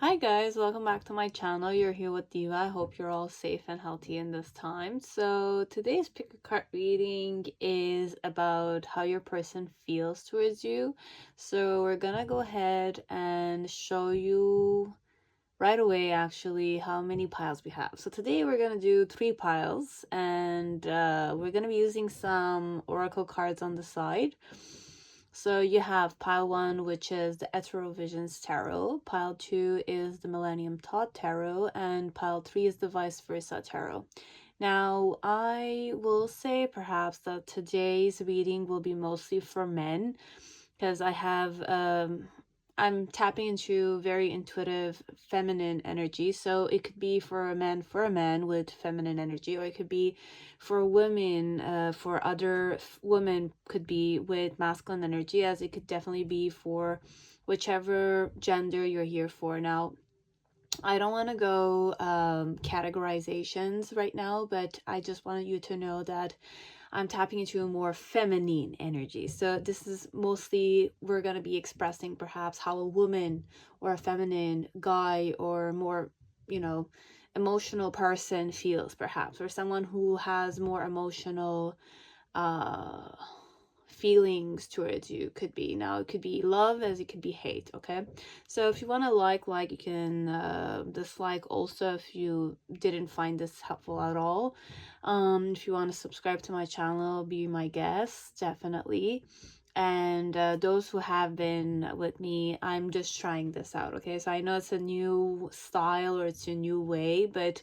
Hi guys, welcome back to my channel. You're here with Diva. I hope you're all safe and healthy in this time. So today's pick a card reading is about how your person feels towards you. So we're gonna go ahead and show you right away actually how many piles we have. So today we're gonna do 3 piles, and we're gonna be using some oracle cards on the side. So you have pile 1, which is the Ethereal Visions Tarot. Pile 2 is the Millennium Thought Tarot, and pile 3 is the Vice Versa Tarot. Now, I will say perhaps that today's reading will be mostly for men, because I'm tapping into very intuitive feminine energy. So it could be for a man with feminine energy, or it could be for women, for other women could be with masculine energy, as it could definitely be for whichever gender you're here for. Now, I don't want to go categorizations right now, but I just wanted you to know that I'm tapping into a more feminine energy. So this is mostly, we're going to be expressing perhaps how a woman or a feminine guy or more, emotional person feels, perhaps, or someone who has more emotional uh feelings towards you. Could be, now it could be love as it could be hate. Okay, so if you want to like, you can dislike also if you didn't find this helpful at all. If you want to subscribe to my channel, be my guest, definitely. And those who have been with me, I'm just trying this out. Okay, so I know it's a new style or it's a new way, but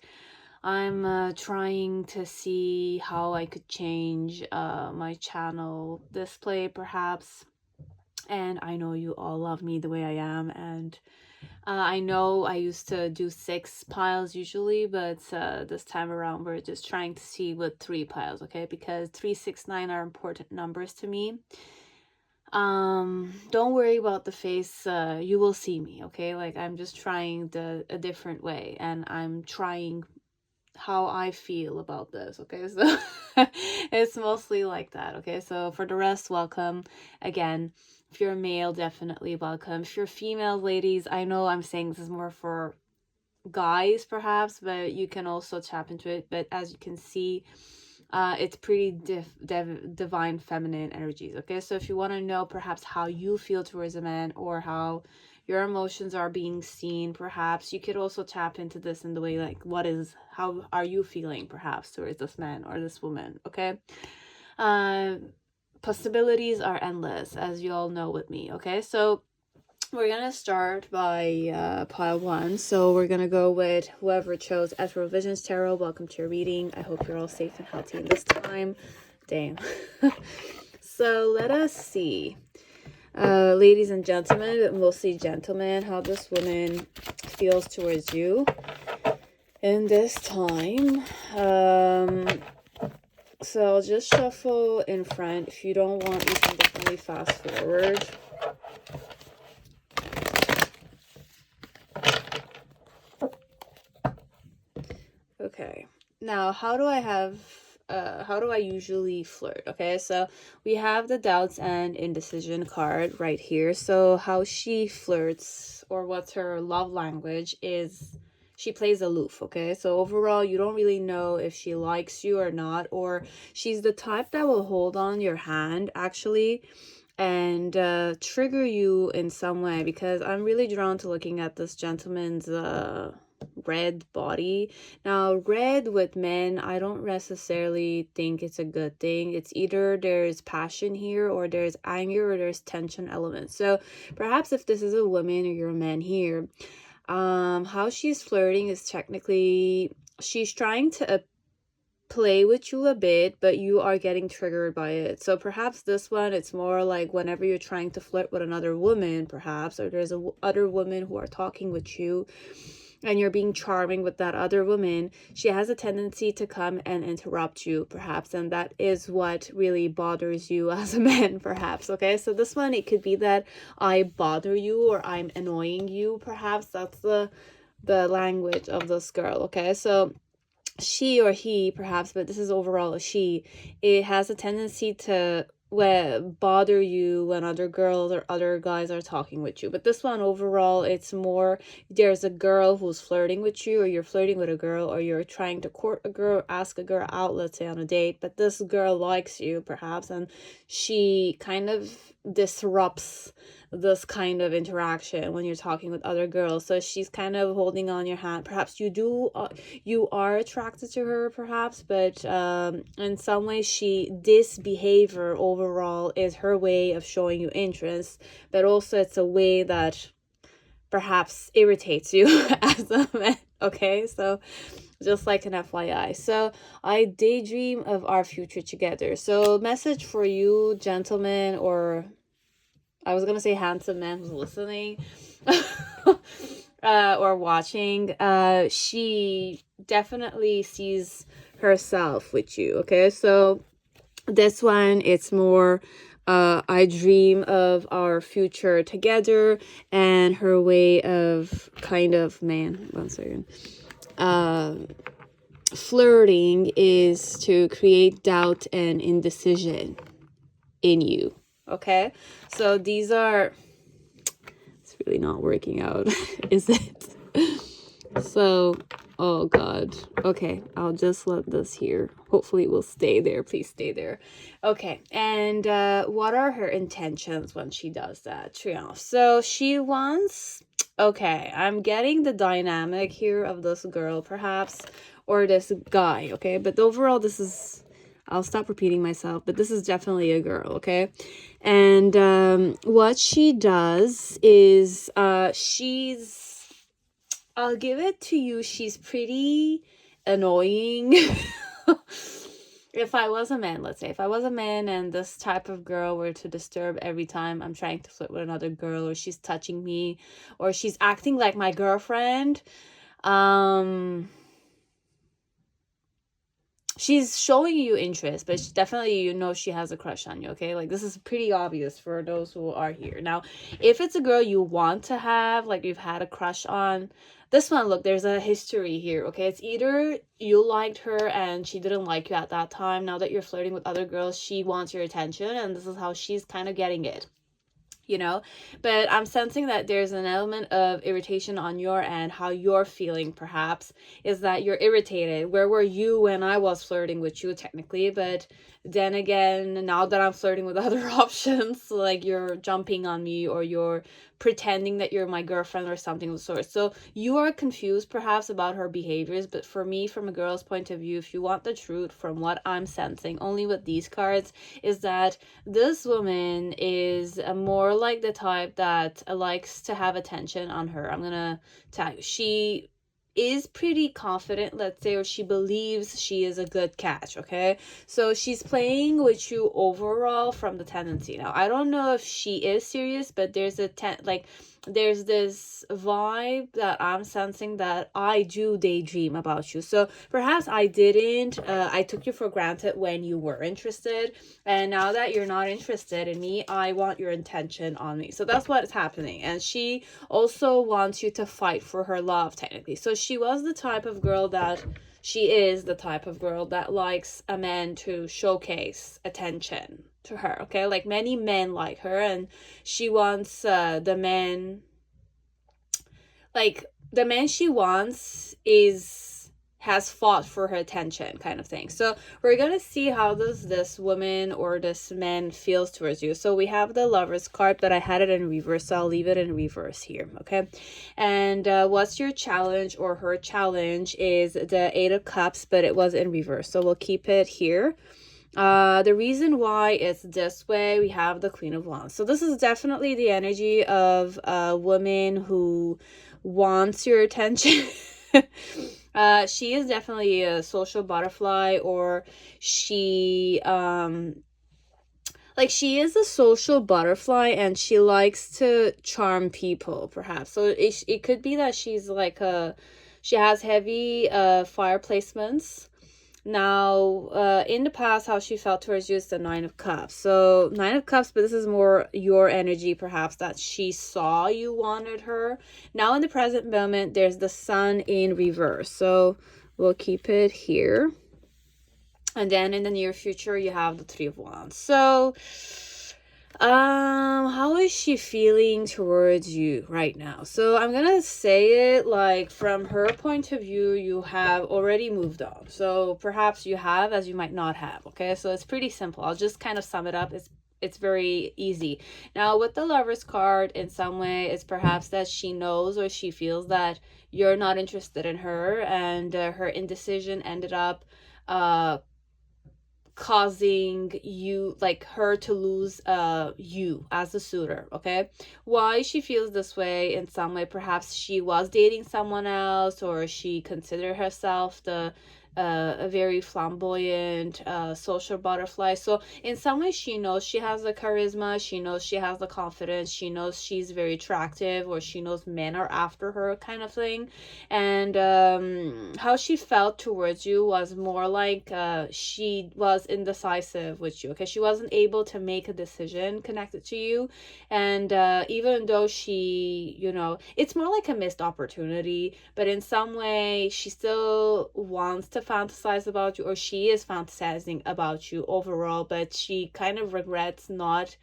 I'm trying to see how I could change my channel display perhaps. And I know you all love me the way I am, and I know I used to do 6 piles usually, but this time around we're just trying to see with 3 piles, okay? Because 3, 6, 9 are important numbers to me. Don't worry about the face. You will see me, okay? Like, I'm just trying a different way, and I'm trying how I feel about this. Okay, so it's mostly like that. Okay, so for the rest, welcome again. If you're a male, definitely welcome. If you're female, ladies, I know I'm saying this is more for guys perhaps, but you can also tap into it. But as you can see, it's pretty divine feminine energies. Okay, so if you want to know perhaps how you feel towards a man, or how your emotions are being seen, perhaps you could also tap into this in the way like, how are you feeling perhaps towards this man or this woman. Okay, possibilities are endless, as you all know with me. Okay, so we're gonna start by pile 1. So we're gonna go with whoever chose Ethereal Visions Tarot. Welcome to your reading. I hope you're all safe and healthy in this time. Damn. So let us see, ladies and gentlemen, but mostly gentlemen, how this woman feels towards you in this time. So I'll just shuffle in front. If you don't want, you can definitely fast forward. Okay, now how do I usually flirt? Okay, so we have the doubts and indecision card right here. So how she flirts, or what's her love language, is she plays aloof. Okay, so overall you don't really know if she likes you or not, or she's the type that will hold on your hand actually and trigger you in some way, because I'm really drawn to looking at this gentleman's red body. Now, red with men, I don't necessarily think it's a good thing. It's either there's passion here, or there's anger, or there's tension elements. So perhaps if this is a woman or you're a man here, how she's flirting is technically she's trying to play with you a bit, but you are getting triggered by it. So perhaps this one, it's more like whenever you're trying to flirt with another woman perhaps, or there's other women who are talking with you and you're being charming with that other woman, she has a tendency to come and interrupt you perhaps, and that is what really bothers you as a man perhaps. Okay, so this one, it could be that I bother you or I'm annoying you perhaps. That's the language of this girl. Okay, so she or he perhaps, but this is overall a she, it has a tendency to bother you when other girls or other guys are talking with you. But this one overall, it's more there's a girl who's flirting with you, or you're flirting with a girl, or you're trying to court a girl, ask a girl out, let's say on a date, but this girl likes you perhaps, and she kind of disrupts this kind of interaction when you're talking with other girls. So she's kind of holding on your hand. Perhaps you are attracted to her perhaps, but in some way this behavior overall is her way of showing you interest, but also it's a way that perhaps irritates you as a man. Okay, so just like an FYI. So I daydream of our future together. So message for you, gentlemen, or I was gonna say handsome man who's listening or watching. She definitely sees herself with you. Okay, so this one, it's more I dream of our future together, and her way of kind of, man, one second, flirting is to create doubt and indecision in you. Okay, so these are, it's really not working out, is it? So, oh god, okay, I'll just let this here, hopefully it will stay there. Please stay there. Okay, and what are her intentions when she does that? Triumph. So she wants, okay, I'm getting the dynamic here of this girl perhaps, or this guy. Okay, but overall this is, I'll stop repeating myself, but this is definitely a girl. Okay, and what she does is I'll give it to you, she's pretty annoying. If I was a man, let's say, if I was a man and this type of girl were to disturb every time I'm trying to flirt with another girl, or she's touching me, or she's acting like my girlfriend, she's showing you interest, but definitely you know she has a crush on you. Okay, like this is pretty obvious for those who are here. Now if it's a girl you want to have, like you've had a crush on, this one, look, there's a history here. Okay, it's either you liked her and she didn't like you at that time. Now that you're flirting with other girls, she wants your attention, and this is how she's kind of getting it, you know. But I'm sensing that there's an element of irritation on your end. How you're feeling perhaps is that you're irritated. Where were you when I was flirting with you, technically? But then again, now that I'm flirting with other options, like you're jumping on me, or you're pretending that you're my girlfriend or something of the sort. So you are confused perhaps about her behaviors. But for me, from a girl's point of view, if you want the truth from what I'm sensing only with these cards, is that this woman is more like the type that likes to have attention on her. I'm gonna tell you, she is pretty confident, let's say, or she believes she is a good catch. Okay, so she's playing with you overall from the tendency. Now I don't know if she is serious, but there's there's this vibe that I'm sensing that I do daydream about you. So perhaps I didn't, I took you for granted when you were interested, and now that you're not interested in me, I want your attention on me. So that's what's happening. And she also wants you to fight for her love, technically. So she is the type of girl that likes a man to showcase attention to her. Okay, like many men like her, and she wants the man she wants has fought for her attention, kind of thing. So we're gonna see how this woman or this man feels towards you. So we have the Lovers card, but I had it in reverse, so I'll leave it in reverse here. Okay, and what's your challenge, or her challenge, is the Eight of Cups, but it was in reverse, so we'll keep it here. The reason why it's this way, we have the Queen of Wands. So this is definitely the energy of a woman who wants your attention. She is definitely a social butterfly, or she she is a social butterfly, and she likes to charm people perhaps. So it could be that she's like she has heavy fire placements. Now, in the past, how she felt towards you is the Nine of Cups. So, Nine of Cups, but this is more your energy, perhaps, that she saw you wanted her. Now, in the present moment, there's the Sun in reverse. So, we'll keep it here. And then in the near future, you have the Three of Wands. So, how is she feeling towards you right now? So I'm gonna say it like from her point of view, you have already moved on. So perhaps you have, as you might not have. Okay, so it's pretty simple. I'll just kind of sum it up. It's very easy. Now with the Lovers card, in some way, it's perhaps that she knows or she feels that you're not interested in her, and her indecision ended up causing you, like, her to lose you as a suitor. Okay, why she feels this way, in some way perhaps she was dating someone else, or she considered herself the a very flamboyant social butterfly. So in some way she knows she has the charisma, she knows she has the confidence, she knows she's very attractive, or she knows men are after her, kind of thing. And how she felt towards you was more like she was indecisive with you. Okay, she wasn't able to make a decision connected to you. And even though she, you know, it's more like a missed opportunity, but in some way she still wants to fantasize about you, or she is fantasizing about you overall, but she kind of regrets not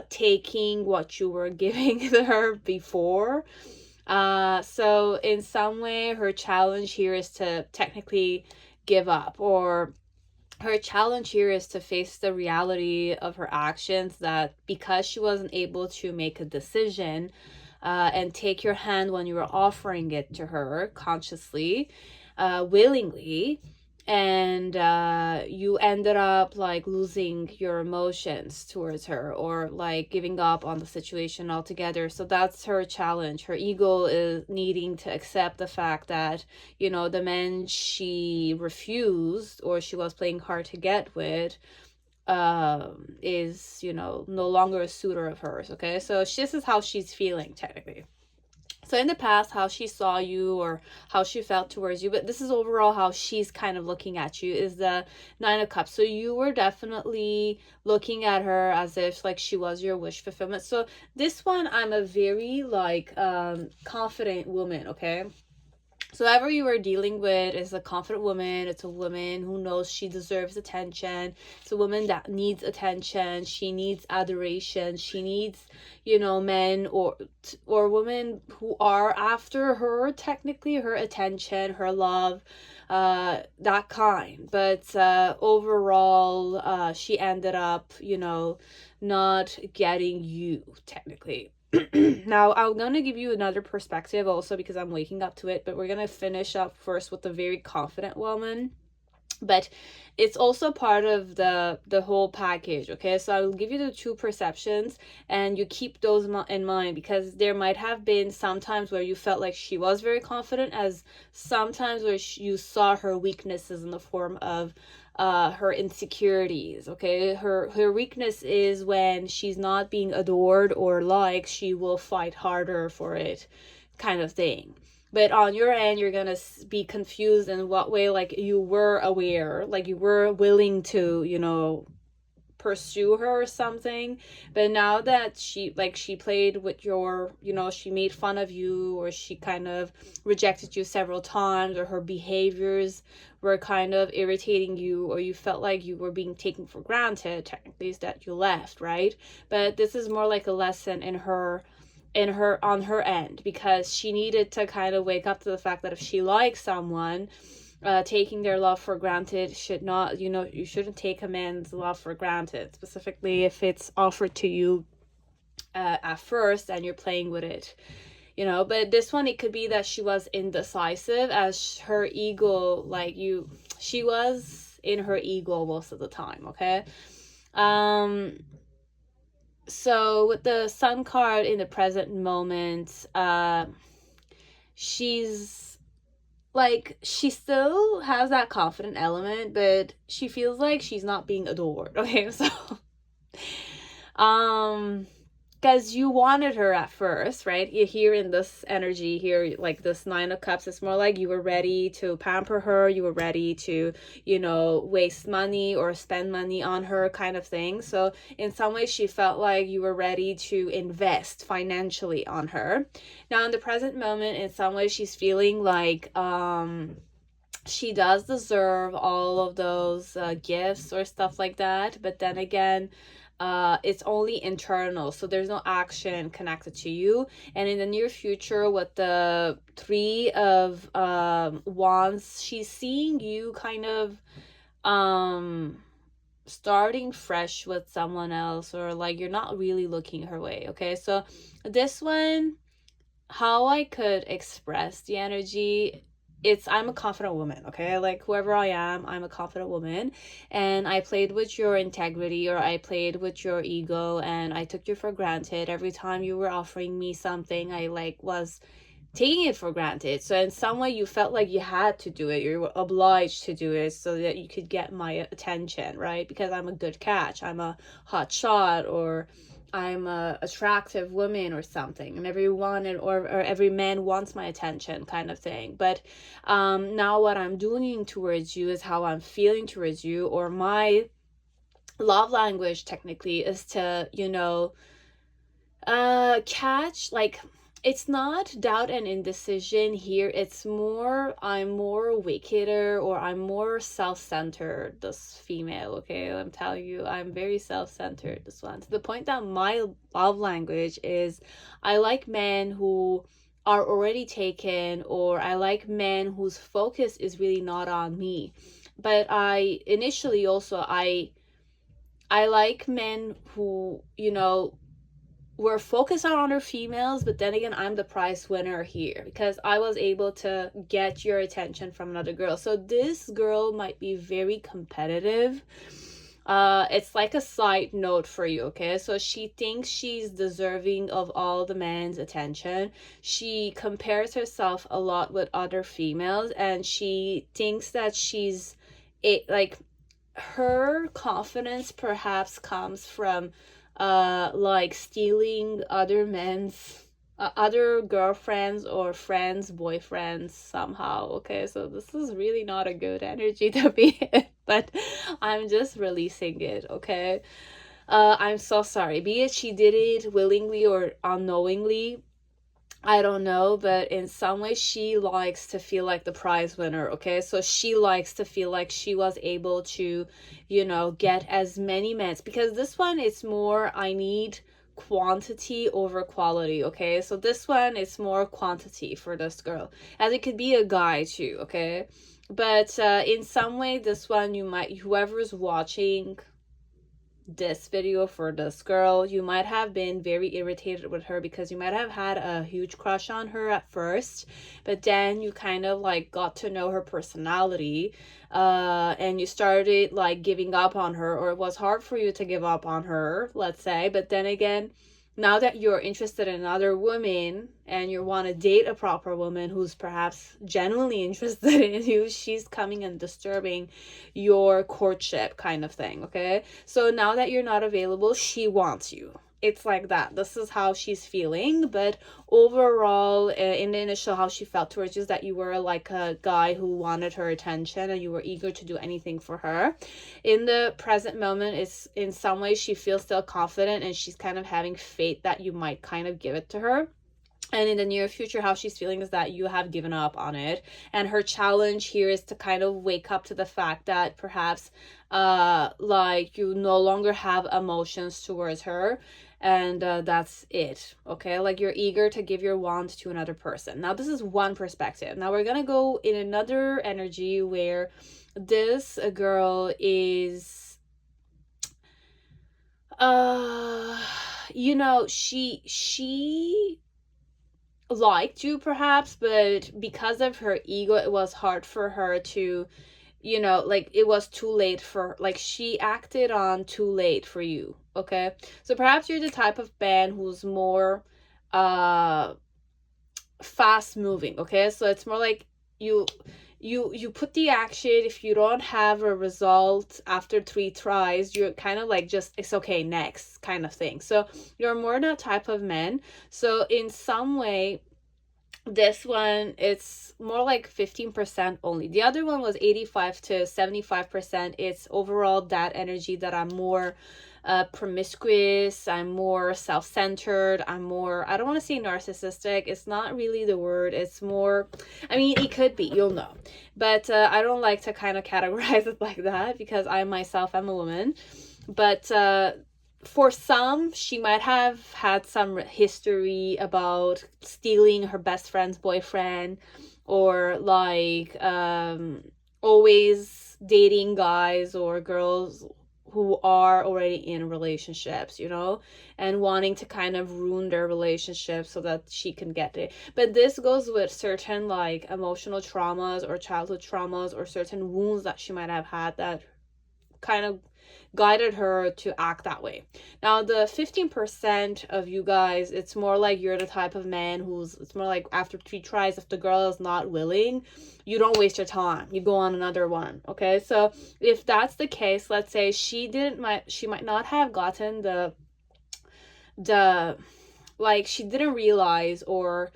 taking what you were giving her before. So in some way her challenge here is to technically give up, or her challenge here is to face the reality of her actions, that because she wasn't able to make a decision and take your hand when you were offering it to her consciously, willingly, and you ended up like losing your emotions towards her, or like giving up on the situation altogether. So that's her challenge. Her ego is needing to accept the fact that, you know, the man she refused, or she was playing hard to get with, is, you know, no longer a suitor of hers. Okay, so this is how she's feeling technically. So in the past, how she saw you or how she felt towards you, but this is overall how she's kind of looking at you, is the Nine of Cups. So you were definitely looking at her as if like she was your wish fulfillment. So this one, I'm a very like confident woman. Okay, so whoever you are dealing with is a confident woman. It's a woman who knows she deserves attention. It's a woman that needs attention. She needs adoration. She needs, you know, men or women who are after her, technically, her attention, her love, that kind. But overall, she ended up, you know, not getting you, technically. Now I'm gonna give you another perspective also, because I'm waking up to it, but we're gonna finish up first with the very confident woman. But it's also part of the whole package. Okay, so I will give you the two perceptions, and you keep those in mind, because there might have been sometimes where you felt like she was very confident, as sometimes where you saw her weaknesses in the form of her insecurities. Okay, her weakness is when she's not being adored or liked, she will fight harder for it, kind of thing. But on your end, you're gonna be confused in what way, like you were aware, like you were willing to, you know, pursue her or something, but now that she played with your, you know, she made fun of you, or she kind of rejected you several times, or her behaviors were kind of irritating you, or you felt like you were being taken for granted, technically, is that you left, right? But this is more like a lesson in her on her end, because she needed to kind of wake up to the fact that if she likes someone, taking their love for granted should not, you know, you shouldn't take a man's love for granted, specifically if it's offered to you at first and you're playing with it, you know. But this one, it could be that she was indecisive, as her ego, like she was in her ego most of the time. Okay, so with the Sun card in the present moment, she's like, she still has that confident element, but she feels like she's not being adored. Okay, so because you wanted her at first, right? You're here in this energy here, like this Nine of Cups, it's more like you were ready to pamper her, you were ready to, you know, waste money or spend money on her, kind of thing. So in some ways she felt like you were ready to invest financially on her. Now in the present moment, in some ways she's feeling like she does deserve all of those gifts or stuff like that, but then again, it's only internal, so there's no action connected to you. And in the near future, with the three of wands, she's seeing you kind of starting fresh with someone else, or like you're not really looking her way. Okay, so this one, how I could express the energy, it's I'm a confident woman. Okay, like whoever I am, I'm a confident woman, and I played with your integrity, or I played with your ego, and I took you for granted. Every time you were offering me something, I like was taking it for granted. So in some way you felt like you had to do it, you were obliged to do it so that you could get my attention, right? Because I'm a good catch, I'm a hot shot, or I'm a attractive woman or something, and everyone or every man wants my attention, kind of thing. But now what I'm doing towards you is how I'm feeling towards you, or my love language technically is to, you know, catch, like, it's not doubt and indecision here, it's more I'm more wickeder, or I'm more self-centered, this female. Okay, I'm telling you, I'm very self-centered, this one, to the point that my love language is I like men who are already taken, or I like men whose focus is really not on me. But I initially also I like men who, you know, we're focused on other females, but then again, I'm the prize winner here because I was able to get your attention from another girl. So this girl might be very competitive. It's like a side note for you, okay? So she thinks she's deserving of all the man's attention. She compares herself a lot with other females, and she thinks that she's like, her confidence perhaps comes from like stealing other men's other girlfriends or friends, boyfriends somehow. Okay, so this is really not a good energy to be in, but I'm just releasing it. Okay, I'm so sorry, be it she did it willingly or unknowingly, I don't know, but in some way she likes to feel like the prize winner, okay? So she likes to feel like she was able to, you know, get as many men. Because this one is more, I need quantity over quality, okay? So this one is more quantity for this girl. As it could be a guy too, okay? But in some way, this one, you might, whoever's watching this video for this girl, you might have been very irritated with her because you might have had a huge crush on her at first, but then you kind of like got to know her personality, and you started like giving up on her, or it was hard for you to give up on her, let's say. But then again, now that you're interested in another woman and you want to date a proper woman who's perhaps genuinely interested in you, she's coming and disturbing your courtship, kind of thing, okay? So now that you're not available, she wants you. It's like that. This is how she's feeling. But overall, in the initial, how she felt towards you is that you were like a guy who wanted her attention and you were eager to do anything for her. In the present moment, it's in some ways she feels still confident, and she's kind of having faith that you might kind of give it to her. And in the near future, how she's feeling is that you have given up on it. And her challenge here is to kind of wake up to the fact that perhaps like you no longer have emotions towards her, and that's it, okay? Like you're eager to give your wand to another person. Now this is one perspective. Now we're gonna go in another energy where this girl is you know, she liked you perhaps, but because of her ego, it was hard for her to, you know, like it was too late for, like she acted on too late for you, okay? So perhaps you're the type of man who's more fast moving, okay? So it's more like you put the action. If you don't have a result after 3 tries, you're kind of like, just it's okay, next, kind of thing. So you're more that type of man. So in some way, this one, it's more like 15% only. The other one was 85 to 75%. It's overall that energy that I'm more promiscuous, I'm more self-centered, I'm more, I don't want to say narcissistic, it's not really the word, it's more, I mean, it could be, you'll know, but I don't like to kind of categorize it like that, because I myself am a woman. But for some, she might have had some history about stealing her best friend's boyfriend, or like always dating guys or girls who are already in relationships, you know, and wanting to kind of ruin their relationship so that she can get it. But this goes with certain like emotional traumas or childhood traumas or certain wounds that she might have had that kind of guided her to act that way. Now, the 15% of you guys, it's more like you're the type of man who's, it's more like after 3 tries, if the girl is not willing, you don't waste your time. You go on another one. Okay. So if that's the case, let's say she might not have gotten the, like, she didn't realize, or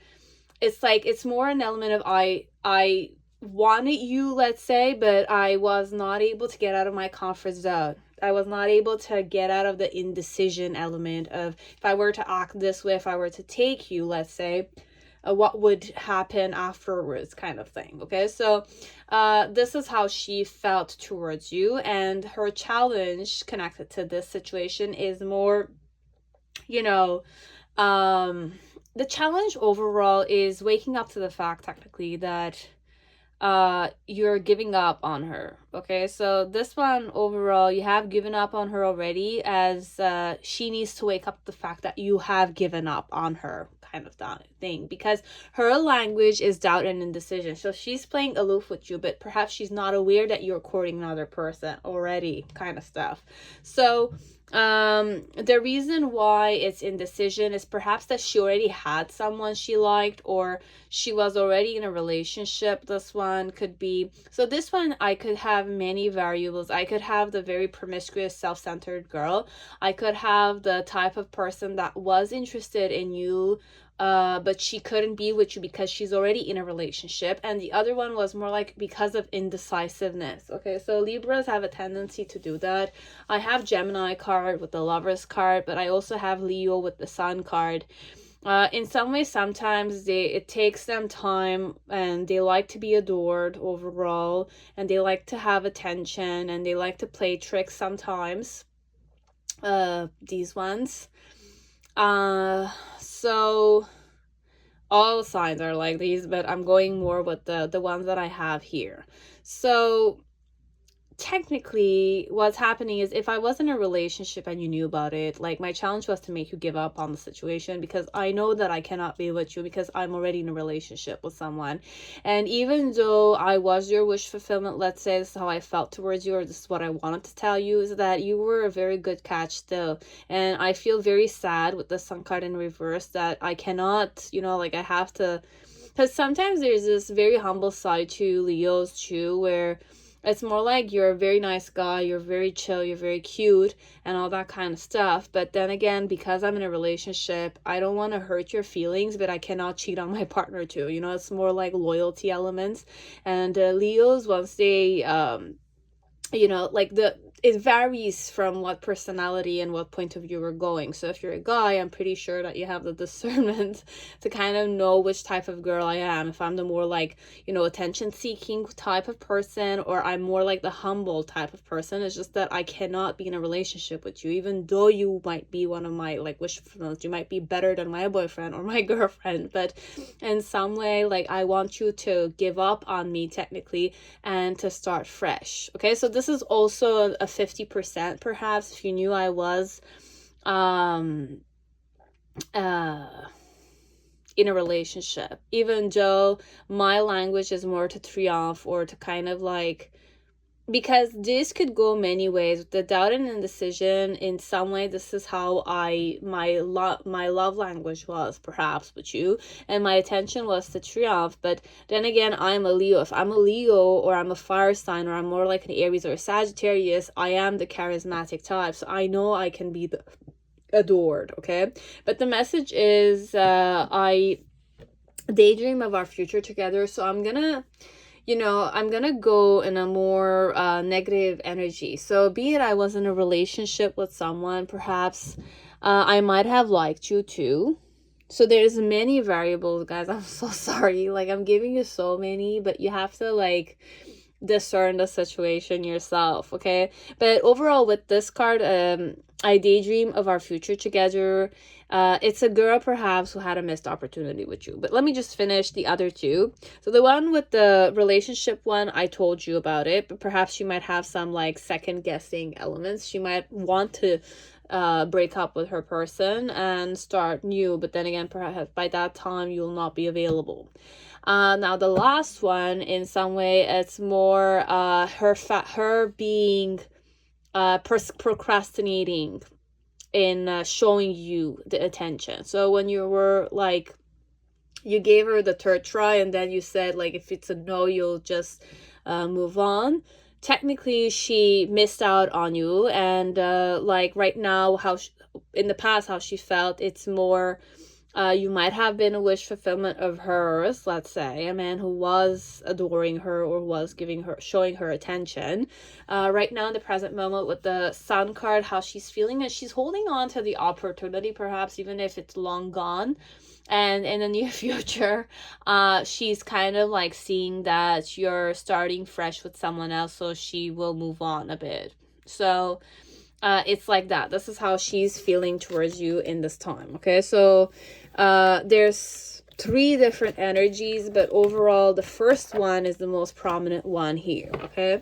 it's like, it's more an element of I wanted you, let's say, but I was not able to get out of my comfort zone. I was not able to get out of the indecision element of, if I were to act this way, if I were to take you, let's say, what would happen afterwards, kind of thing. Okay, so this is how she felt towards you, and her challenge connected to this situation is more, you know, the challenge overall is waking up to the fact, technically, that you're giving up on her. Okay, so this one overall, you have given up on her already, as she needs to wake up to the fact that you have given up on her, kind of that thing, because her language is doubt and indecision. So she's playing aloof with you, but perhaps she's not aware that you're courting another person already, kind of stuff. So the reason why it's indecision is perhaps that she already had someone she liked, or she was already in a relationship. This one could be, so this one, I could have many variables. I could have the very promiscuous, self-centered girl. I could have the type of person that was interested in you, but she couldn't be with you because she's already in a relationship. And the other one was more like because of indecisiveness. Okay, so Libras have a tendency to do that. I have Gemini card with the Lovers card, but I also have Leo with the Sun card. In some ways, sometimes it takes them time, and they like to be adored overall, and they like to have attention, and they like to play tricks sometimes. These ones. So all signs are like these, but I'm going more with the ones that I have here. So technically what's happening is, if I was in a relationship and you knew about it, like, my challenge was to make you give up on the situation, because I know that I cannot be with you because I'm already in a relationship with someone. And even though I was your wish fulfillment, let's say, this is how I felt towards you, or this is what I wanted to tell you, is that you were a very good catch still. And I feel very sad with the Sun card in reverse that I cannot, you know, like, I have to, because sometimes there's this very humble side to Leos too, where it's more like you're a very nice guy, you're very chill, you're very cute, and all that kind of stuff. But then again, because I'm in a relationship, I don't want to hurt your feelings, but I cannot cheat on my partner too. You know, it's more like loyalty elements. And Leos, once they, you know, like, it varies from what personality and what point of view we're going. So if you're a guy, I'm pretty sure that you have the discernment to kind of know which type of girl I am. If I'm the more like, you know, attention seeking type of person, or I'm more like the humble type of person. It's just that I cannot be in a relationship with you, even though you might be one of my like wish fulfillments. You might be better than my boyfriend or my girlfriend, but in some way, like, I want you to give up on me technically and to start fresh. Okay, so this is also a 50%, perhaps, if you knew I was in a relationship, even though my language is more to triumph, or to kind of like, because this could go many ways. The doubt and indecision, in some way, this is how my love language was, perhaps, with you, and my attention was to triumph. But then again, I'm a Leo. If I'm a Leo, or I'm a fire sign, or I'm more like an Aries or a Sagittarius, I am the charismatic type, so I know I can be the adored. Okay, but the message is, I daydream of our future together. So I'm gonna, you know, I'm gonna go in a more negative energy. So be it I was in a relationship with someone, perhaps I might have liked you too. So there's many variables, guys. I'm so sorry. Like, I'm giving you so many, but you have to like discern the situation yourself, okay? But overall, with this card, I daydream of our future together. It's a girl perhaps who had a missed opportunity with you. But let me just finish the other two. So the one with the relationship one, I told you about it, but perhaps she might have some like second guessing elements. She might want to break up with her person and start new, but then again, perhaps by that time you'll not be available. Now the last one, in some way, it's more her being procrastinating in showing you the attention. So when you were like, you gave her the third try and then you said like, if it's a no, you'll just move on. Technically, she missed out on you, and like right now, in the past, how she felt, it's more you might have been a wish fulfillment of hers, let's say, a man who was adoring her or was showing her attention. Right now in the present moment with the Sun card, how she's feeling is she's holding on to the opportunity, perhaps even if it's long gone. And in the near future, she's kind of like seeing that you're starting fresh with someone else, so she will move on a bit. So it's like that. This is how she's feeling towards you in this time, okay? So there's 3 different energies, but overall the first one is the most prominent one here, okay?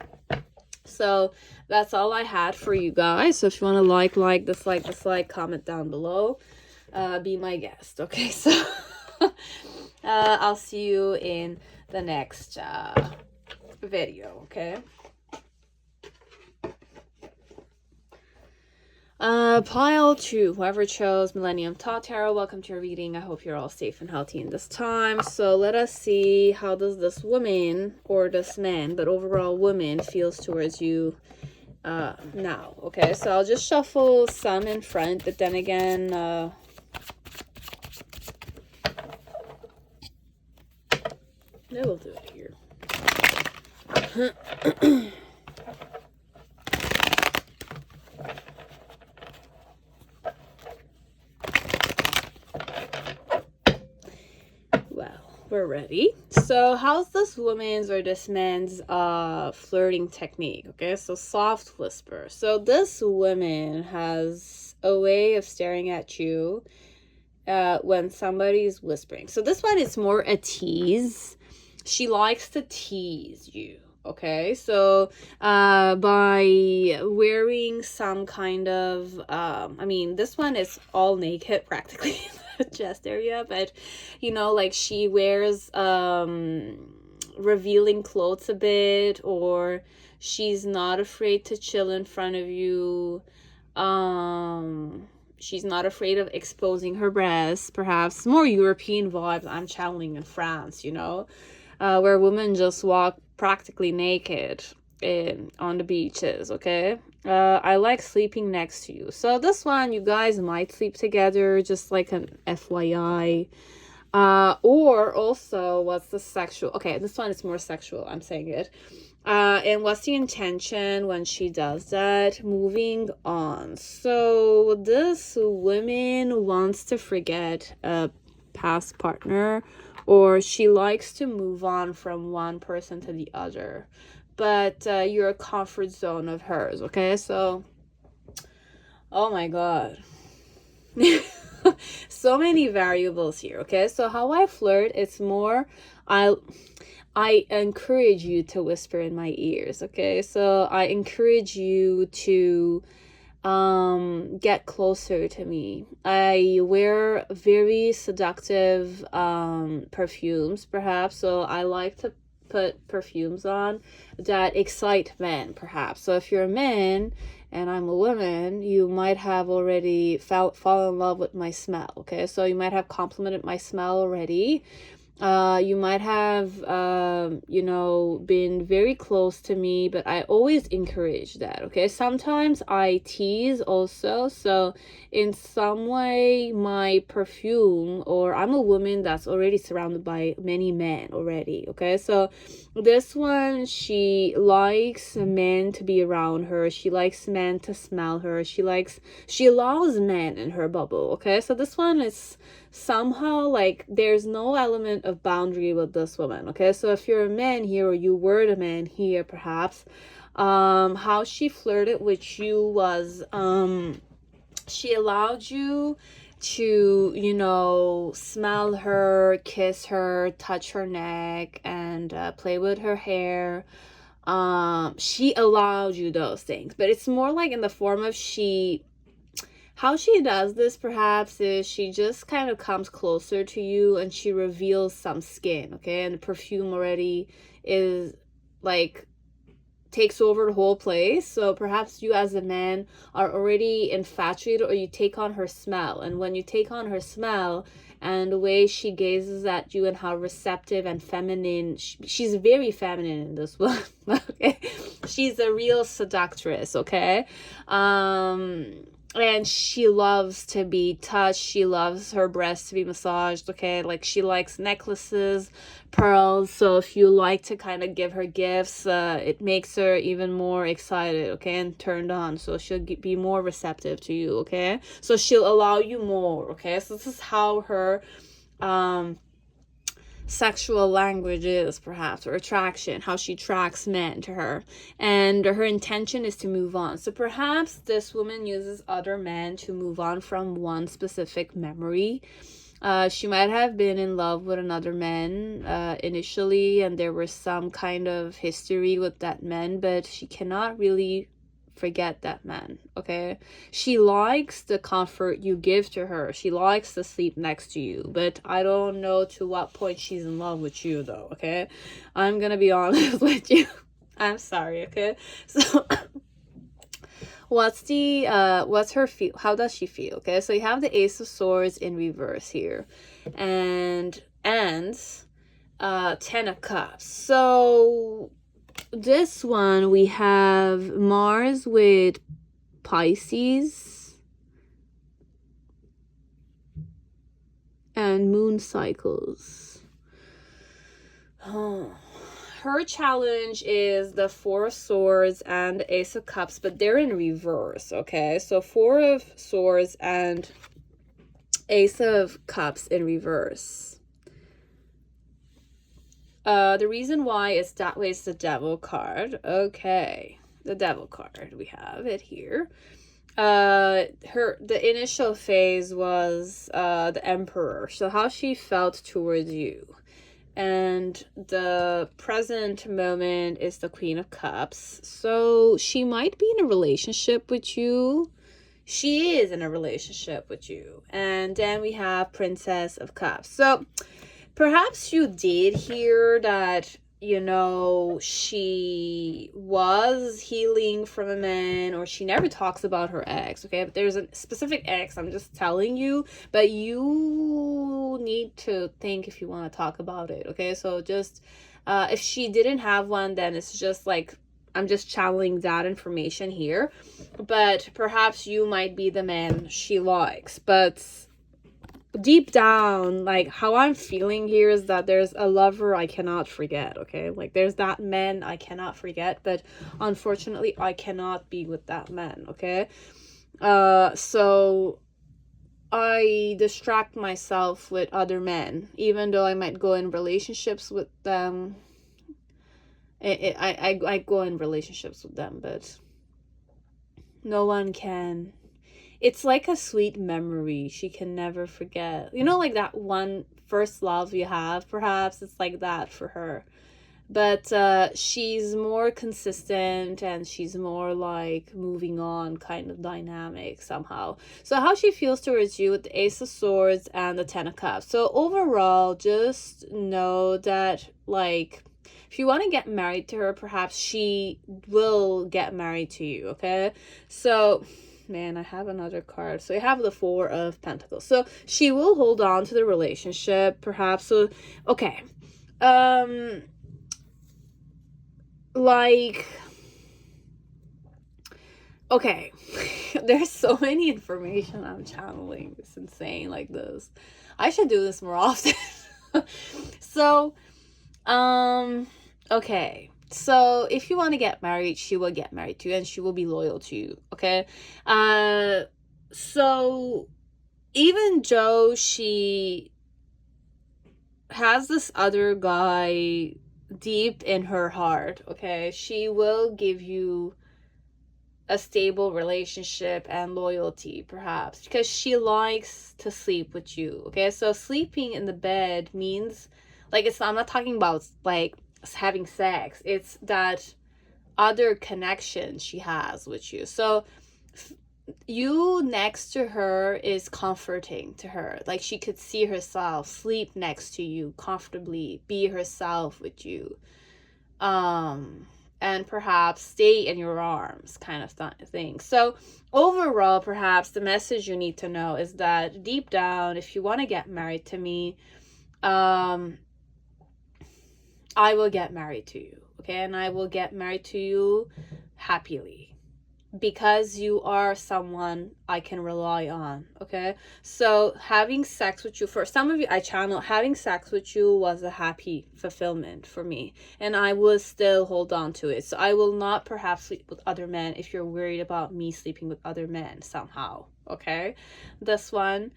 So that's all I had for you guys. So if you want to dislike, comment down below. Be my guest, okay? So I'll see you in the next video, okay? Pile 2, whoever chose Millennium Tarot, welcome to your reading. I hope you're all safe and healthy in this time. So let us see, how does this woman, or this man, but overall woman, feels towards you now, okay? So I'll just shuffle some in front, but then again, I will do it here. We're ready. So how's this woman's or this man's flirting technique? Okay, so soft whisper. So this woman has a way of staring at you when somebody's whispering. So this one is more a tease. She likes to tease you. Okay, so by wearing some kind of I mean, this one is all naked practically chest area, but you know, like she wears revealing clothes a bit, or she's not afraid to chill in front of you. She's not afraid of exposing her breasts, perhaps more European vibes I'm channeling in France, you know, where women just walk practically naked on the beaches, okay? I like sleeping next to you. So this one, you guys might sleep together, just like an FYI. Or also, what's the sexual? Okay, this one is more sexual, I'm saying it. And what's the intention when she does that? Moving on. So this woman wants to forget a past partner, or she likes to move on from one person to the other, but you're a comfort zone of hers, okay? So, oh my god. So many variables here, okay? So how I flirt, it's more, I encourage you to whisper in my ears, okay? So I encourage you to get closer to me. I wear very seductive perfumes, perhaps, so I like to put perfumes on that excite men, perhaps. So if you're a man and I'm a woman, you might have already fallen in love with my smell, okay? So you might have complimented my smell already. You might have, you know, been very close to me, but I always encourage that, okay? Sometimes I tease also. So in some way, my perfume, or I'm a woman that's already surrounded by many men already, okay? So this one, she likes men to be around her. She likes men to smell her. She allows men in her bubble, okay? So this one is somehow like there's no element of boundary with this woman, okay? So if you're a man here, or you were the man here perhaps, how she flirted with you was she allowed you to, you know, smell her, kiss her, touch her neck, and play with her hair. She allowed you those things, but it's more like in the form of how she does this perhaps is she just kind of comes closer to you and she reveals some skin, okay? And the perfume already is like takes over the whole place. So perhaps you as a man are already infatuated, or you take on her smell. And when you take on her smell and the way she gazes at you and how receptive and feminine, she's very feminine in this one, okay? She's a real seductress, okay? And she loves to be touched. She loves her breasts to be massaged, okay? Like she likes necklaces, pearls. So if you like to kind of give her gifts, it makes her even more excited, okay? And turned on. So she'll be more receptive to you, okay? So she'll allow you more, okay? So this is how her sexual language is, perhaps, or attraction, how she attracts men to her, and her intention is to move on. So perhaps this woman uses other men to move on from one specific memory. She might have been in love with another man initially, and there was some kind of history with that man, but she cannot really forget that man, okay? She likes the comfort you give to her. She likes to sleep next to you, but I don't know to what point she's in love with you though, okay? I'm gonna be honest with you. I'm sorry, okay? So what's her feel? How does she feel? Okay, so you have the Ace of Swords in reverse here, and Ten of Cups. So this one we have Mars with Pisces and moon cycles. Her challenge is the Four of Swords and the Ace of Cups, but they're in reverse, okay? So Four of Swords and Ace of Cups in reverse. The reason why is that way is the Devil card. Okay, the Devil card, we have it here. The initial phase was the Emperor, so how she felt towards you. And the present moment is the Queen of Cups. So she might be in a relationship with you. She is in a relationship with you. And then we have Princess of Cups. So perhaps you did hear that, you know, she was healing from a man, or she never talks about her ex, okay? But there's a specific ex, I'm just telling you, but you need to think if you want to talk about it, okay? So just, if she didn't have one, then it's just like, I'm just channeling that information here. But perhaps you might be the man she likes, but deep down, like how I'm feeling here is that there's a lover I cannot forget, okay? Like there's that man I cannot forget, but unfortunately I cannot be with that man, okay? So I distract myself with other men, even though I might go in relationships with them. I go in relationships with them, but no one can. It's like a sweet memory she can never forget. You know, like that one first love you have, perhaps it's like that for her. But she's more consistent, and she's more like moving on kind of dynamic somehow. So how she feels towards you with the Ace of Swords and the Ten of Cups. So overall, just know that, like, if you want to get married to her, perhaps she will get married to you, okay? So man, I have another card. So you have the Four of Pentacles. So she will hold on to the relationship, perhaps. So, okay. Like, okay. There's so many information I'm channeling. It's insane, like this. I should do this more often. So, okay. So if you want to get married, she will get married to you and she will be loyal to you, okay? So even though she has this other guy deep in her heart, okay, she will give you a stable relationship and loyalty, perhaps, because she likes to sleep with you, okay? So sleeping in the bed means, like, I'm not talking about like having sex, it's that other connection she has with you. So you next to her is comforting to her. Like, she could see herself sleep next to you comfortably, be herself with you, and perhaps stay in your arms, kind of thing. So overall, perhaps the message you need to know is that deep down, if you want to get married to me, I will get married to you, okay? And I will get married to you happily, because you are someone I can rely on, okay? So having sex with you, for some of you, I channel, having sex with you was a happy fulfillment for me, and I will still hold on to it. So I will not perhaps sleep with other men if you're worried about me sleeping with other men somehow, okay? This one.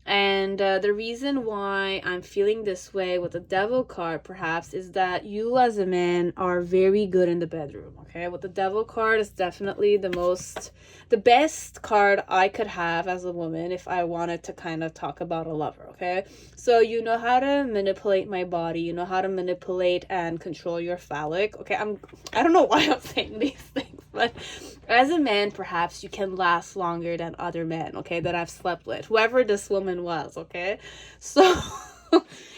And the reason why I'm feeling this way with the Devil card, perhaps, is that you as a man are very good in the bedroom, okay? With the Devil card, is definitely the best card I could have as a woman if I wanted to kind of talk about a lover, okay? So you know how to manipulate my body, you know how to manipulate and control your phallic, okay? I don't know why I'm saying these things, but as a man, perhaps you can last longer than other men, okay, that I've slept with, whoever this woman was, okay? So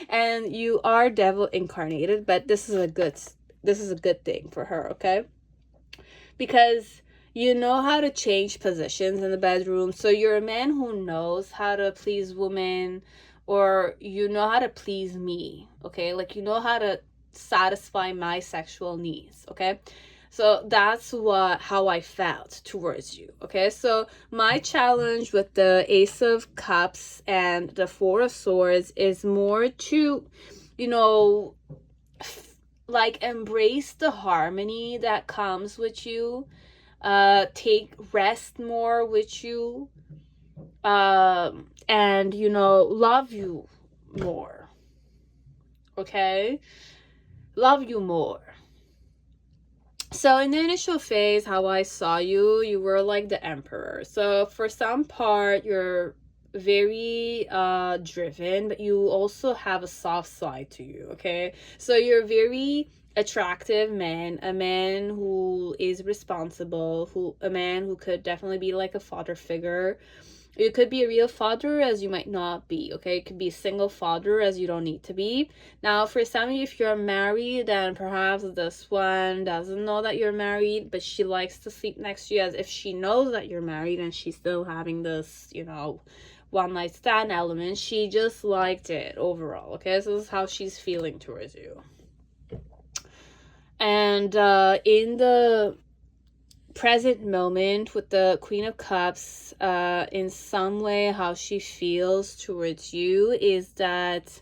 and you are devil incarnated, but this is a good thing for her, okay? Because you know how to change positions in the bedroom. So you're a man who knows how to please women, or you know how to please me, okay? Like, you know how to satisfy my sexual needs, okay? So that's how I felt towards you, okay? So my challenge with the Ace of Cups and the Four of Swords is more to, like, embrace the harmony that comes with you, take rest more with you, and, love you more, okay? Love you more. So in the initial phase, how I saw you were like the emperor. So for some part, you're very driven, but you also have a soft side to you, okay? So you're very attractive man, a man who is responsible, a man who could definitely be like a father figure. You could be a real father as you might not be, okay? You could be a single father as you don't need to be. Now, for some of you, if you're married, then perhaps this one doesn't know that you're married, but she likes to sleep next to you as if she knows that you're married, and she's still having this, one night stand element. She just liked it overall, okay? So this is how she's feeling towards you. And in the present moment with the Queen of Cups, in some way how she feels towards you is that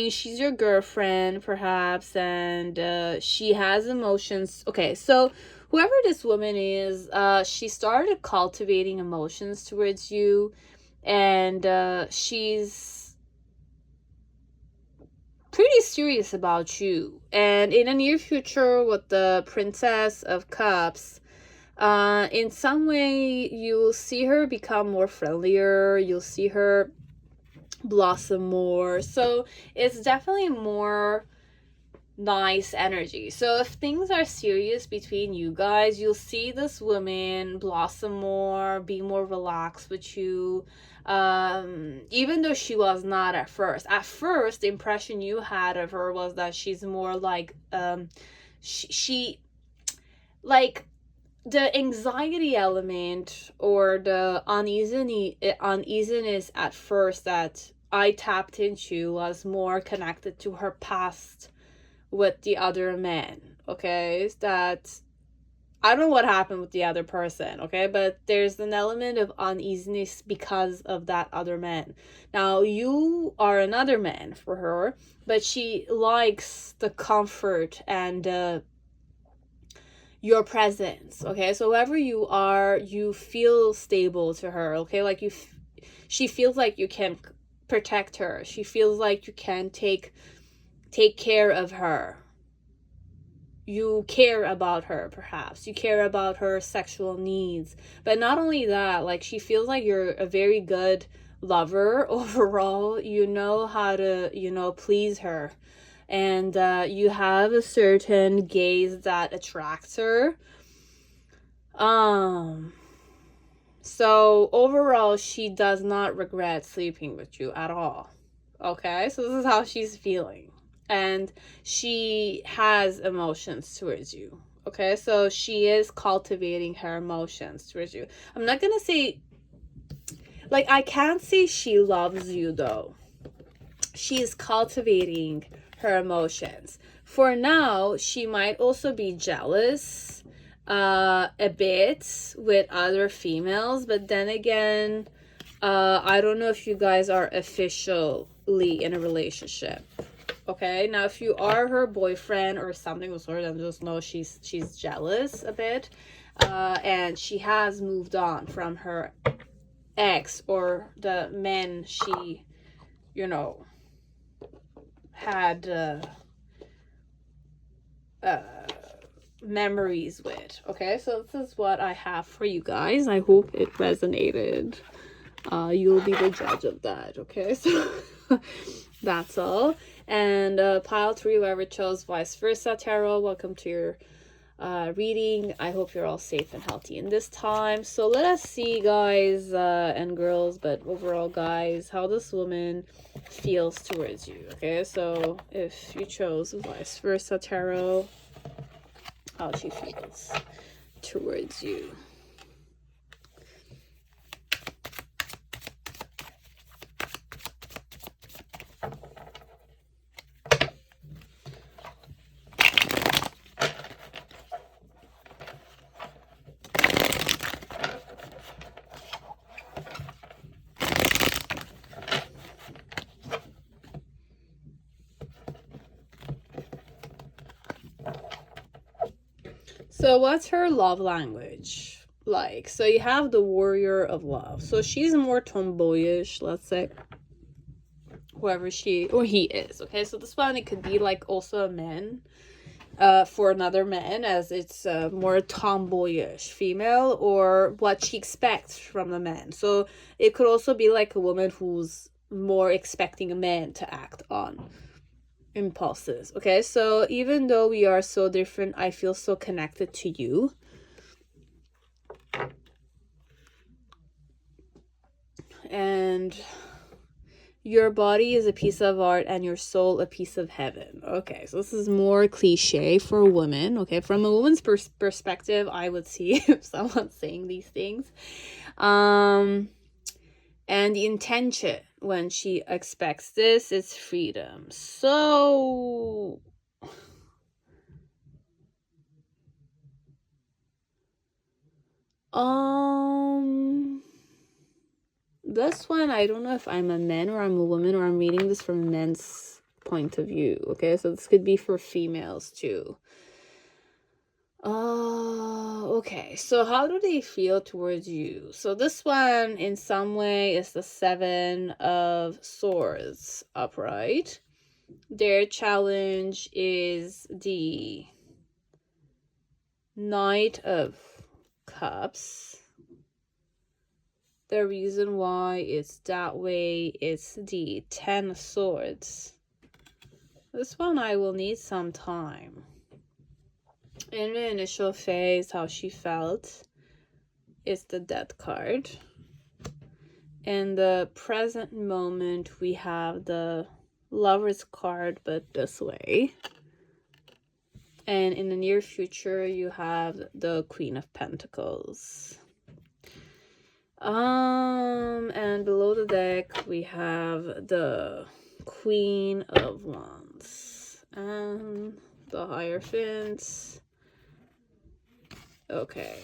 she's your girlfriend perhaps, and she has emotions. Okay, so whoever this woman is, she started cultivating emotions towards you, and she's pretty serious about you. And in the near future, with the Princess of Cups, in some way you'll see her become more friendlier, you'll see her blossom more. So it's definitely more nice energy. So if things are serious between you guys, you'll see this woman blossom more, be more relaxed with you, even though she was not at first. At first, the impression you had of her was that she's more like she like the anxiety element or the uneasiness at first that I tapped into was more connected to her past with the other men. Okay, that I don't know what happened with the other person, okay? But there's an element of uneasiness because of that other man. Now, you are another man for her, but she likes the comfort and your presence, okay? So wherever you are, you feel stable to her, okay? Like she feels like you can protect her. She feels like you can take care of her. You care about her, perhaps. You care about her sexual needs. But not only that, like, she feels like you're a very good lover overall. You know how to, please her. And you have a certain gaze that attracts her. So overall, she does not regret sleeping with you at all. Okay? So this is how she's feeling. And she has emotions towards you. Okay, so she is cultivating her emotions towards you. I'm not gonna say, like, I can't say she loves you though. She is cultivating her emotions. For now, she might also be jealous a bit with other females, but then again, I don't know if you guys are officially in a relationship. Okay, now if you are her boyfriend or something of sort, then just know she's jealous a bit, and she has moved on from her ex or the men she, had memories with. Okay, so this is what I have for you guys. I hope it resonated. You'll be the judge of that. Okay, so that's all. And pile 3, whoever chose vice versa tarot, welcome to your reading. I hope you're all safe and healthy in this time. So let us see, guys and girls, but overall, guys, how this woman feels towards you. Okay, so if you chose vice versa tarot, how she feels towards you. So what's her love language like? So you have the warrior of love. So she's more tomboyish, let's say. Whoever she or he is. Okay, so this one, it could be like also a man. For another man, as it's more tomboyish female, or what she expects from the man. So it could also be like a woman who's more expecting a man to act on impulses. Okay, so even though we are so different, I feel so connected to you. And your body is a piece of art and your soul a piece of heaven. Okay, so this is more cliche for a woman. Okay, from a woman's perspective, I would see if someone's saying these things. And the intention when she expects this is freedom. So this one, I don't know if I'm a man or I'm a woman, or I'm reading this from a men's point of view. Okay, so this could be for females too. Okay, so how do they feel towards you? So this one, in some way, is the 7 of Swords upright. Their challenge is the Knight of Cups. The reason why it's that way is the 10 of Swords. This one, I will need some time. In the initial phase, how she felt is the Death card. In the present moment, we have the Lover's card, but this way. And in the near future, you have the Queen of Pentacles. And below the deck, we have the Queen of Wands and the Hierophant. Okay.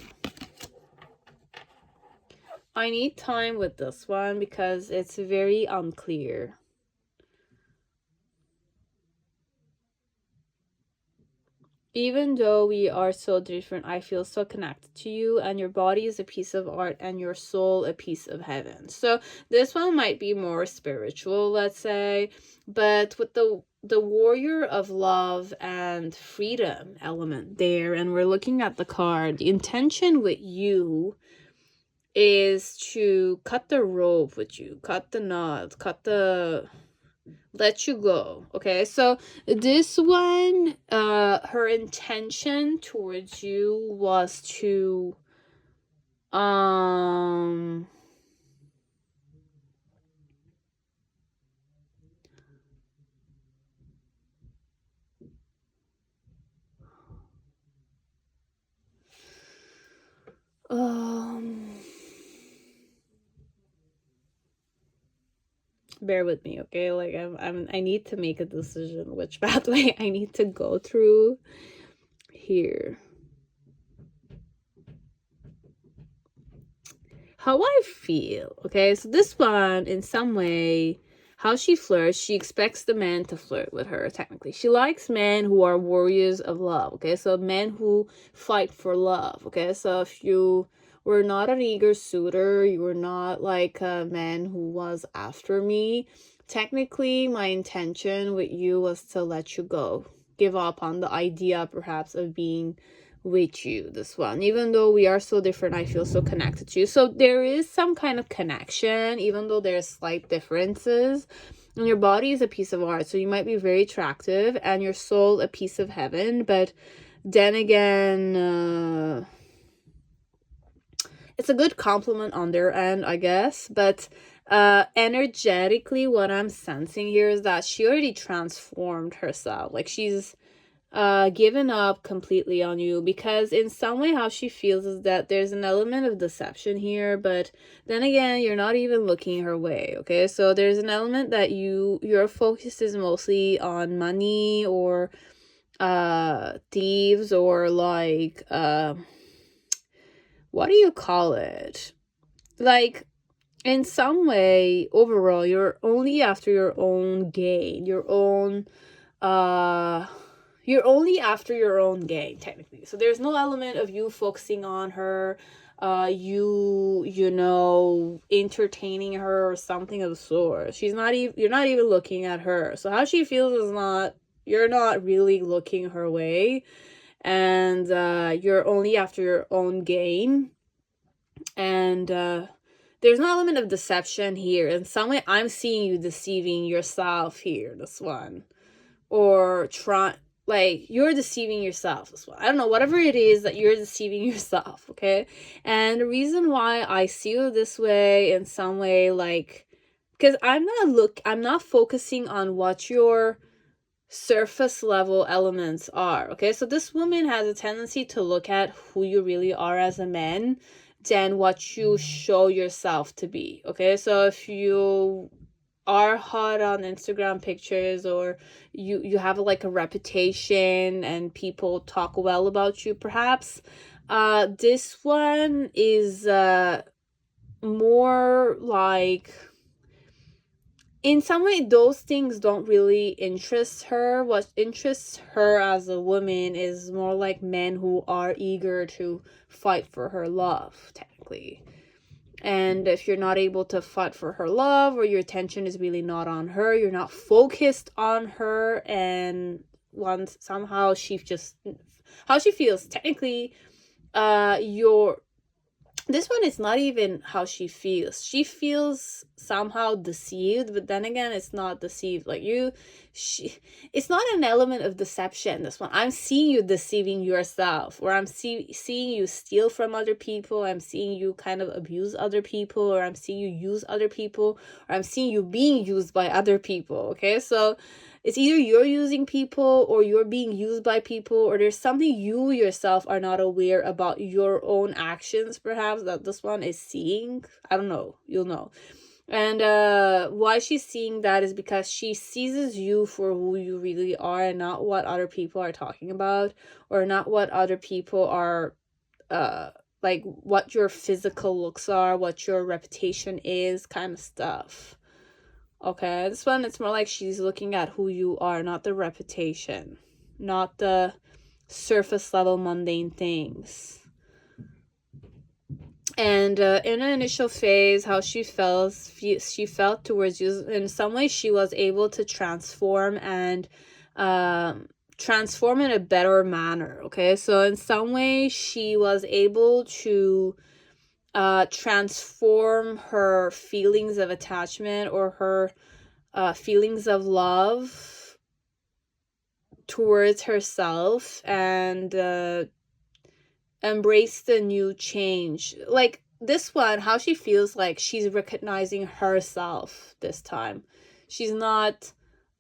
I need time with this one because it's very unclear. Even though we are so different, I feel so connected to you, and your body is a piece of art and your soul a piece of heaven. So this one might be more spiritual, let's say, but with the warrior of love and freedom element there, and we're looking at the card, the intention with you is to cut the rope with you, cut the knot, let you go. Okay, so this one, her intention towards you was to um bear with me, okay? Like I need to make a decision which pathway I need to go through here. How I feel, okay? So this one, in some way, how she flirts, she expects the man to flirt with her, technically. She likes men who are warriors of love, okay? So men who fight for love, okay? So if you were not an eager suitor, you were not like a man who was after me, technically my intention with you was to let you go. Give up on the idea, perhaps, of being with you. This one, even though we are so different, I feel so connected to you. So there is some kind of connection, even though there's slight differences. And your body is a piece of art, so you might be very attractive, and your soul a piece of heaven. But then again, it's a good compliment on their end, I guess. But energetically, what I'm sensing here is that she already transformed herself. Like she's given up completely on you, because in some way how she feels is that there's an element of deception here, but then again, you're not even looking her way. Okay, so there's an element that your focus is mostly on money or thieves, or like what do you call it, like in some way overall you're only after your own gain, you're only after your own gain, technically. So there's no element of you focusing on her, you know, entertaining her or something of the sort. You're not even looking at her. So how she feels is not, you're not really looking her way, and you're only after your own gain. And there's no element of deception here. In some way, I'm seeing you deceiving yourself here, this one. Or like you're deceiving yourself as well. I don't know, whatever it is that you're deceiving yourself, okay? And the reason why I see you this way, in some way, like, because I'm not focusing on what your surface level elements are, okay? So this woman has a tendency to look at who you really are as a man than what you show yourself to be, okay? So if you are hot on Instagram pictures, or you have like a reputation and people talk well about you, perhaps this one is more like, in some way those things don't really interest her. What interests her as a woman is more like men who are eager to fight for her love, technically. And if you're not able to fight for her love, or your attention is really not on her, you're not focused on her, and once somehow how she feels, technically, this one is not even how she feels. She feels somehow deceived, but then again, it's not deceived. Like it's not an element of deception, this one. I'm seeing you deceiving yourself, or I'm seeing you steal from other people. I'm seeing you kind of abuse other people, or I'm seeing you use other people, or I'm seeing you being used by other people. Okay, so it's either you're using people or you're being used by people, or there's something you yourself are not aware about your own actions, perhaps, that this one is seeing. I don't know, you'll know. And why she's seeing that is because she sees you for who you really are, and not what other people are talking about, or not what other people are like what your physical looks are, what your reputation is, kind of stuff. Okay, this one, it's more like she's looking at who you are, not the reputation, not the surface level mundane things. And in an initial phase, how she felt towards you, in some way she was able to transform and transform in a better manner. Okay, so in some way she was able to transform her feelings of attachment or her feelings of love towards herself, and embrace the new change. Like this one, how she feels like she's recognizing herself this time. She's not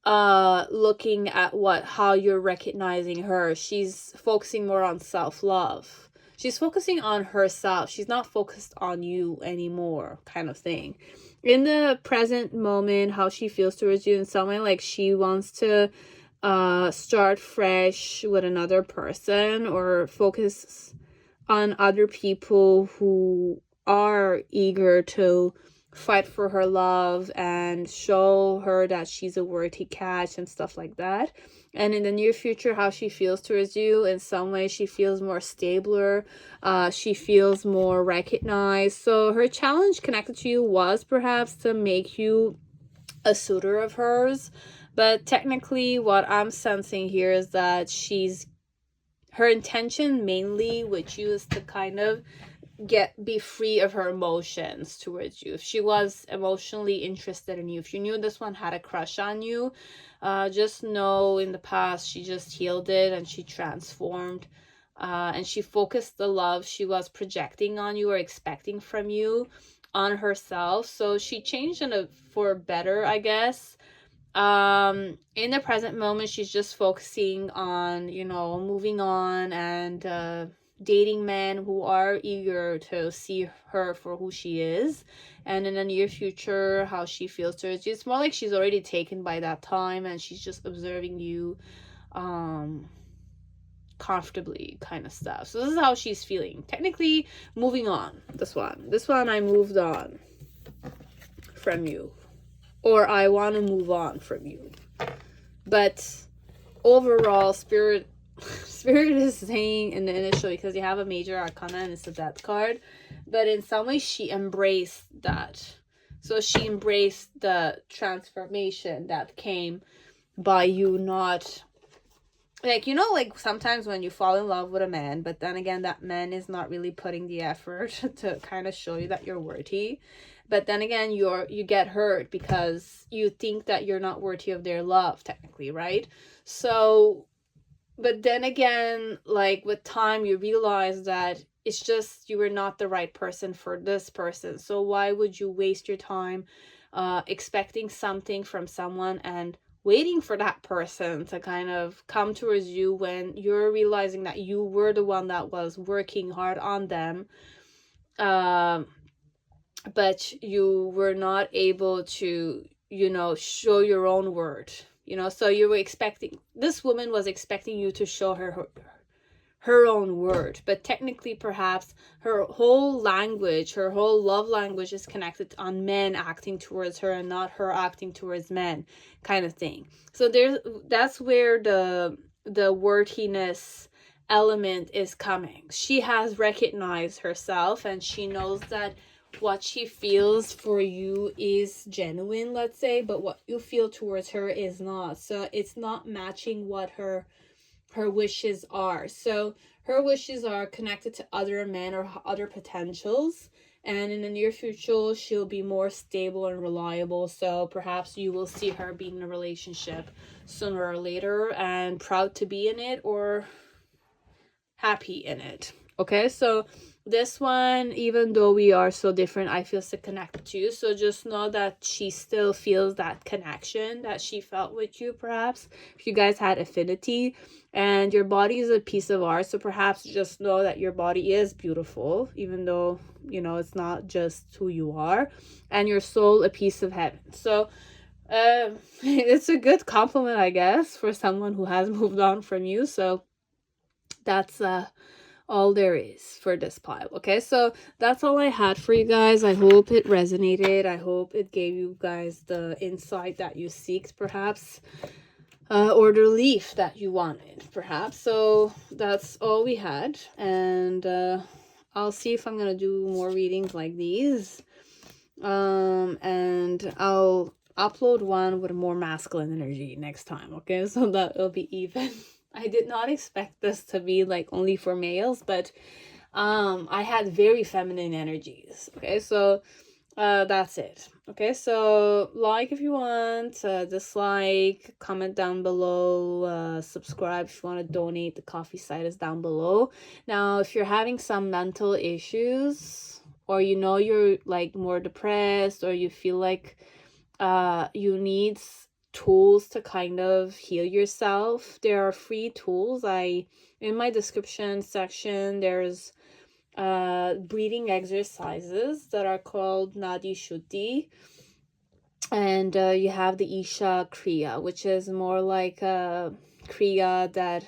looking at how you're recognizing her. She's focusing more on self-love. She's focusing on herself. She's not focused on you anymore, kind of thing. In the present moment, how she feels towards you, in some way like she wants to start fresh with another person, or focus on other people who are eager to fight for her love and show her that she's a worthy catch and stuff like that. And in the near future, how she feels towards you, in some way she feels more stabler, she feels more recognized. So her challenge connected to you was perhaps to make you a suitor of hers, but technically what I'm sensing here is that her intention mainly with you is to kind of be free of her emotions towards you. If she was emotionally interested in you, if you knew this one had a crush on you, just know in the past she just healed it and she transformed, and she focused the love she was projecting on you or expecting from you on herself. So she changed for better, I guess. In the present moment, she's just focusing on, moving on and dating men who are eager to see her for who she is. And in the near future, how she feels towards you, it's more like she's already taken by that time and she's just observing you comfortably, kind of stuff. So this is how she's feeling. Technically, moving on. This one I moved on from you, or I want to move on from you. But overall, spirit is saying in the initial, because you have a major arcana and it's a death card, but in some way she embraced that. So she embraced the transformation that came by you not, like sometimes when you fall in love with a man, but then again that man is not really putting the effort to kind of show you that you're worthy. But then again, you get hurt because you think that you're not worthy of their love, technically, right? So, but then again, like with time, you realize that it's just you were not the right person for this person. So why would you waste your time expecting something from someone and waiting for that person to kind of come towards you when you're realizing that you were the one that was working hard on them? But you were not able to, show your own worth, so you were expecting, this woman was expecting you to show her own word, but technically perhaps her whole love language is connected on men acting towards her and not her acting towards men, kind of thing. So that's where the worthiness element is coming. She has recognized herself and she knows that what she feels for you is genuine, let's say, but what you feel towards her is not. So it's not matching what her wishes are. So her wishes are connected to other men or other potentials, and in the near future she'll be more stable and reliable. So perhaps you will see her being in a relationship sooner or later and proud to be in it or happy in it. Okay, so this one, even though we are so different, I feel so connected to you. So just know that she still feels that connection that she felt with you, perhaps if you guys had affinity. And your body is a piece of art, so perhaps just know that your body is beautiful, even though, you know, it's not just who you are, and your soul a piece of heaven. So it's a good compliment, I guess, for someone who has moved on from you. So that's all there is for this pile. Okay, so that's all I had for you guys. I hope it resonated. I hope it gave you guys the insight that you seeked, perhaps, or the relief that you wanted, perhaps. So that's all we had, and I'll see if I'm gonna do more readings like these, and I'll upload one with more masculine energy next time. Okay, so that will be even. I did not expect this to be like only for males, but I had very feminine energies. Okay, so that's it. Okay, so like if you want, dislike, comment down below, subscribe if you want to donate. The coffee site is down below. Now, if you're having some mental issues, or you know you're like more depressed, or you feel like you need tools to kind of heal yourself, there are free tools. In my description section, there's breathing exercises that are called Nadi Shuddhi, and you have the Isha Kriya, which is more like a kriya that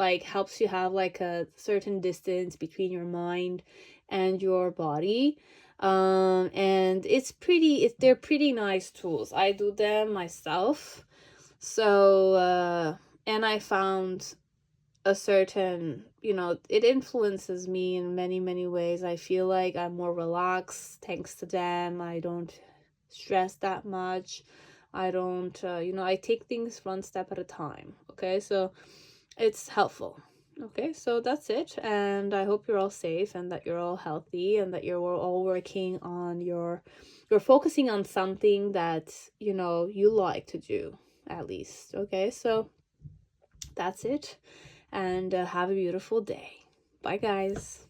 like helps you have like a certain distance between your mind and your body. And they're pretty nice tools. I do them myself. So and I found a certain, you know, it influences me in many ways. I feel like I'm more relaxed thanks to them. I don't stress that much. I don't you know, I take things one step at a time. Okay, so it's helpful. Okay, so that's it, and I hope you're all safe and that you're all healthy and that you're all working on you're focusing on something that, you know, you like to do, at least. Okay, so that's it, and have a beautiful day. Bye, guys.